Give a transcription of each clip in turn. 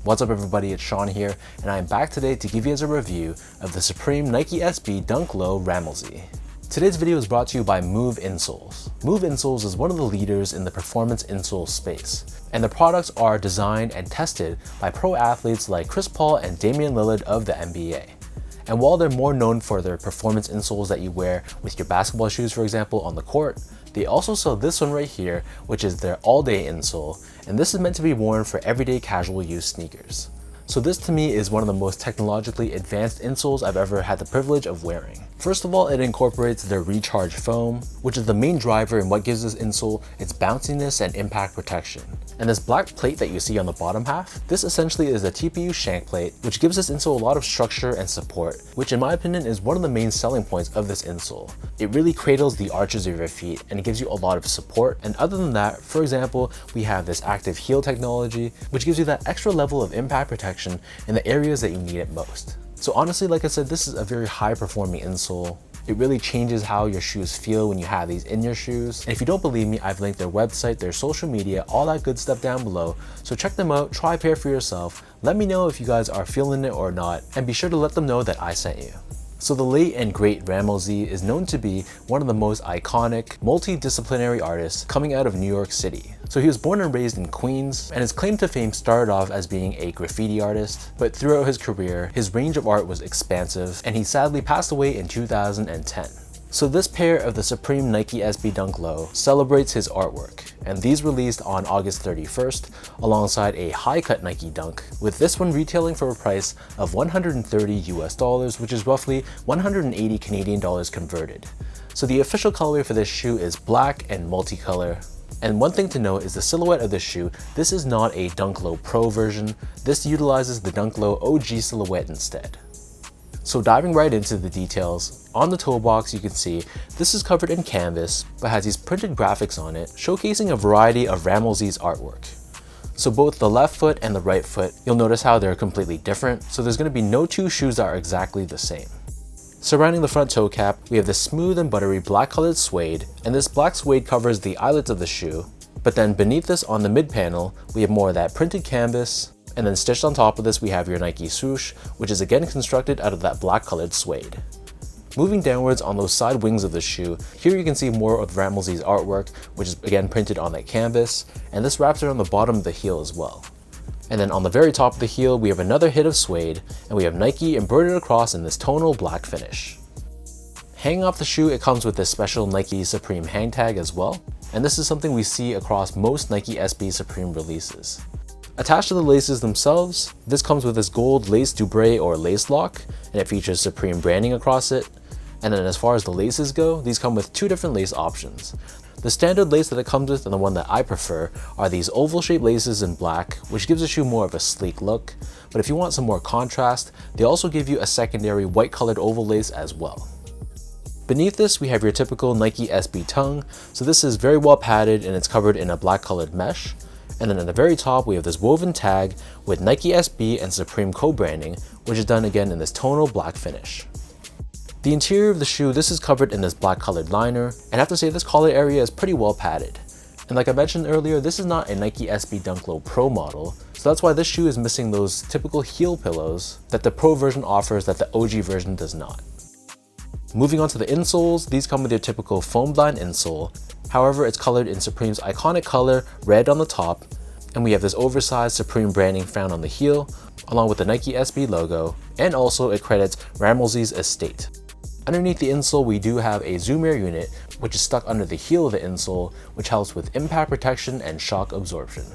What's up everybody, it's Sean here, and I am back today to give you guys a review of the Supreme Nike SB Dunk Low Rammellzee. Today's video is brought to you by Move Insoles. Move Insoles is one of the leaders in the performance insole space, and the products are designed and tested by pro athletes like Chris Paul and Damian Lillard of the NBA. And while they're more known for their performance insoles that you wear with your basketball shoes, for example, on the court, they also sell this one right here, which is their all-day insole, and this is meant to be worn for everyday casual use sneakers. So this to me is one of the most technologically advanced insoles I've ever had the privilege of wearing. First of all, it incorporates their recharge foam, which is the main driver in what gives this insole its bounciness and impact protection. And this black plate that you see on the bottom half, this essentially is a TPU shank plate, which gives this insole a lot of structure and support, which in my opinion is one of the main selling points of this insole. It really cradles the arches of your feet and it gives you a lot of support. And other than that, for example, we have this active heel technology, which gives you that extra level of impact protection in the areas that you need it most. So honestly, like I said, this is a very high performing insole. It really changes how your shoes feel when you have these in your shoes. And if you don't believe me, I've linked their website, their social media, all that good stuff down below. So check them out, try a pair for yourself. Let me know if you guys are feeling it or not, and be sure to let them know that I sent you. So the late and great Rammellzee is known to be one of the most iconic, multidisciplinary artists coming out of New York City. So he was born and raised in Queens, and his claim to fame started off as being a graffiti artist, but throughout his career, his range of art was expansive, and he sadly passed away in 2010. So this pair of the Supreme Nike SB Dunk Low celebrates his artwork, and these released on August 31st alongside a high cut Nike Dunk, with this one retailing for a price of $130 US, which is roughly 180 Canadian dollars converted. So the official colorway for this shoe is black and multicolor. And one thing to note is the silhouette of this shoe. This is not a Dunk Low Pro version. This utilizes the Dunk Low OG silhouette instead. So diving right into the details, on the toe box you can see this is covered in canvas but has these printed graphics on it showcasing a variety of Rammellzee's artwork. So both the left foot and the right foot, you'll notice how they're completely different, so there's going to be no two shoes that are exactly the same. Surrounding the front toe cap, we have this smooth and buttery black colored suede, and this black suede covers the eyelets of the shoe, but then beneath this on the mid panel we have more of that printed canvas. And then stitched on top of this we have your Nike swoosh, which is again constructed out of that black colored suede. Moving downwards on those side wings of the shoe, here you can see more of Rammellzee's artwork, which is again printed on that canvas, and this wraps around the bottom of the heel as well. And then on the very top of the heel we have another hit of suede, and we have Nike embroidered across in this tonal black finish. Hanging off the shoe, it comes with this special Nike Supreme hang tag as well, and this is something we see across most Nike SB Supreme releases. Attached to the laces themselves, this comes with this gold lace doubre or lace lock, and it features Supreme branding across it. And then as far as the laces go, these come with two different lace options. The standard lace that it comes with and the one that I prefer are these oval shaped laces in black, which gives the shoe more of a sleek look. But if you want some more contrast, they also give you a secondary white colored oval lace as well. Beneath this, we have your typical Nike SB tongue. So this is very well padded and it's covered in a black colored mesh. And then at the very top, we have this woven tag with Nike SB and Supreme co-branding, which is done again in this tonal black finish. The interior of the shoe, this is covered in this black colored liner, and I have to say this collar area is pretty well padded. And like I mentioned earlier, this is not a Nike SB Dunk Low Pro model, so that's why this shoe is missing those typical heel pillows that the Pro version offers that the OG version does not. Moving on to the insoles, these come with your typical foam blind insole. However, it's colored in Supreme's iconic color, red on the top, and we have this oversized Supreme branding found on the heel, along with the Nike SB logo, and also it credits Rammellzee's estate. Underneath the insole, we do have a zoom air unit, which is stuck under the heel of the insole, which helps with impact protection and shock absorption.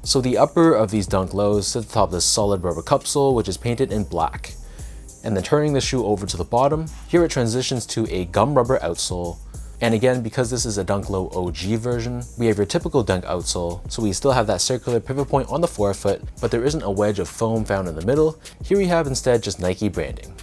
So the upper of these Dunk Lows sits atop this solid rubber cupsole, which is painted in black. And then turning the shoe over to the bottom, here it transitions to a gum rubber outsole. And again, because this is a Dunk Low OG version, we have your typical Dunk outsole, so we still have that circular pivot point on the forefoot, but there isn't a wedge of foam found in the middle. Here we have instead just Nike branding.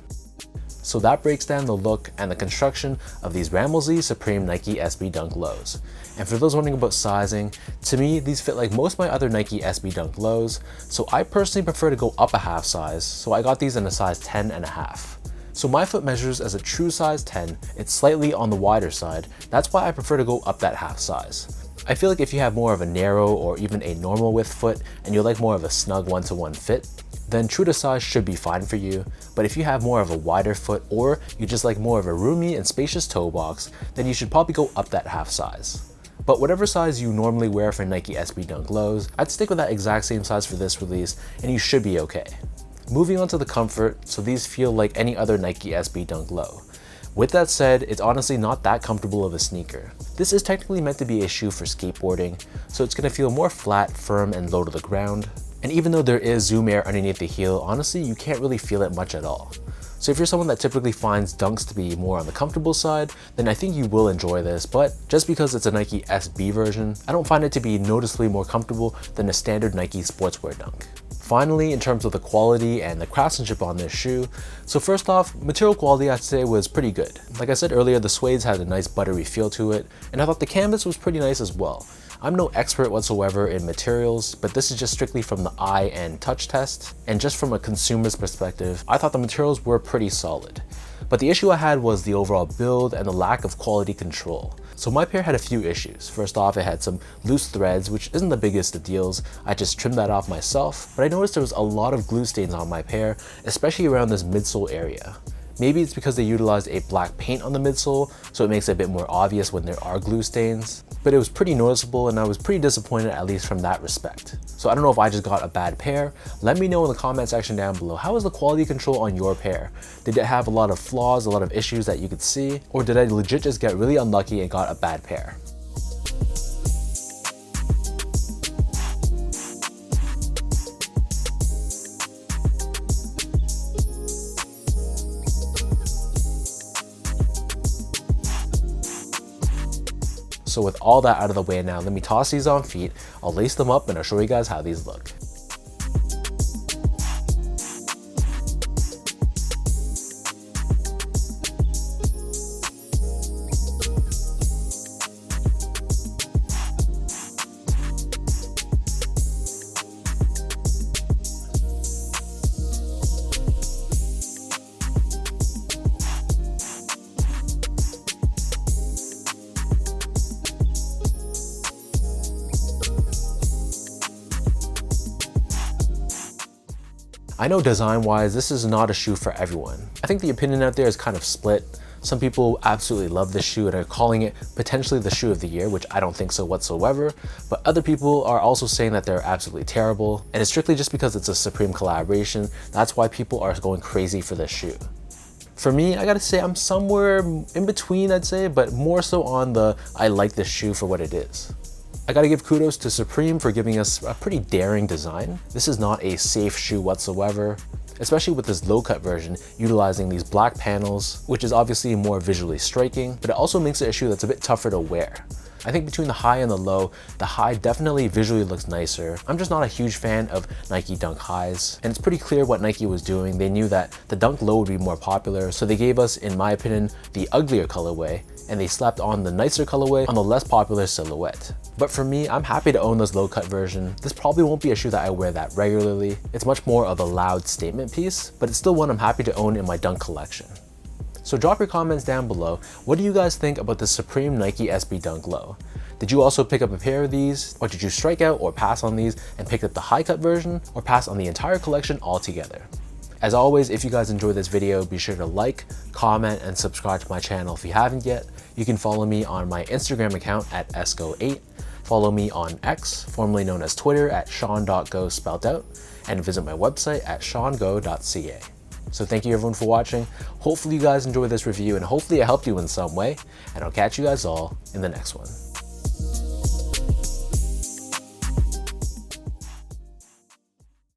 So that breaks down the look and the construction of these Rammellzee Supreme Nike SB Dunk Lows. And for those wondering about sizing, to me these fit like most of my other Nike SB Dunk Lows, so I personally prefer to go up a half size, so I got these in a size 10.5. So my foot measures as a true size 10, it's slightly on the wider side, that's why I prefer to go up that half size. I feel like if you have more of a narrow or even a normal width foot and you like more of a snug one-to-one fit, then true to size should be fine for you. But if you have more of a wider foot or you just like more of a roomy and spacious toe box, then you should probably go up that half size. But whatever size you normally wear for Nike SB Dunk Lows, I'd stick with that exact same size for this release and you should be okay. Moving on to the comfort, so these feel like any other Nike SB Dunk Low. With that said, it's honestly not that comfortable of a sneaker. This is technically meant to be a shoe for skateboarding, so it's going to feel more flat, firm, and low to the ground. And even though there is Zoom Air underneath the heel, honestly, you can't really feel it much at all. So if you're someone that typically finds dunks to be more on the comfortable side, then I think you will enjoy this, but just because it's a Nike SB version, I don't find it to be noticeably more comfortable than a standard Nike sportswear dunk. Finally, in terms of the quality and the craftsmanship on this shoe, so first off, material quality I'd say was pretty good. Like I said earlier, the suedes had a nice buttery feel to it, and I thought the canvas was pretty nice as well. I'm no expert whatsoever in materials, but this is just strictly from the eye and touch test, and just from a consumer's perspective, I thought the materials were pretty solid. But the issue I had was the overall build and the lack of quality control. So my pair had a few issues. First off, it had some loose threads, which isn't the biggest of deals. I just trimmed that off myself, but I noticed there was a lot of glue stains on my pair, especially around this midsole area. Maybe it's because they utilized a black paint on the midsole, so it makes it a bit more obvious when there are glue stains. But it was pretty noticeable and I was pretty disappointed, at least from that respect. So I don't know if I just got a bad pair. Let me know in the comment section down below. How was the quality control on your pair? Did it have a lot of flaws, a lot of issues that you could see? Or did I legit just get really unlucky and got a bad pair? So with all that out of the way now, let me toss these on feet, I'll lace them up and I'll show you guys how these look. I know design-wise, this is not a shoe for everyone. I think the opinion out there is kind of split. Some people absolutely love this shoe and are calling it potentially the shoe of the year, which I don't think so whatsoever. But other people are also saying that they're absolutely terrible. And it's strictly just because it's a Supreme collaboration. That's why people are going crazy for this shoe. For me, I gotta say I'm somewhere in between, I'd say, but more so on the I like this shoe for what it is. I gotta give kudos to Supreme for giving us a pretty daring design. This is not a safe shoe whatsoever, especially with this low cut version utilizing these black panels, which is obviously more visually striking, but it also makes it a shoe that's a bit tougher to wear. I think between the high and the low, the high definitely visually looks nicer. I'm just not a huge fan of Nike Dunk highs, and it's pretty clear what Nike was doing. They knew that the Dunk low would be more popular, so they gave us, in my opinion, the uglier colorway, and they slapped on the nicer colorway on the less popular silhouette. But for me, I'm happy to own this low cut version. This probably won't be a shoe that I wear that regularly. It's much more of a loud statement piece, but it's still one I'm happy to own in my Dunk collection. So drop your comments down below. What do you guys think about the Supreme Nike SB Dunk Low? Did you also pick up a pair of these? Or did you strike out or pass on these and pick up the high cut version, or pass on the entire collection altogether? As always, if you guys enjoyed this video, be sure to like, comment, and subscribe to my channel if you haven't yet. You can follow me on my Instagram account at esco8. Follow me on X, formerly known as Twitter, at sean.go spelled out, and visit my website at seango.ca. So thank you everyone for watching. Hopefully you guys enjoyed this review and hopefully it helped you in some way, and I'll catch you guys all in the next one.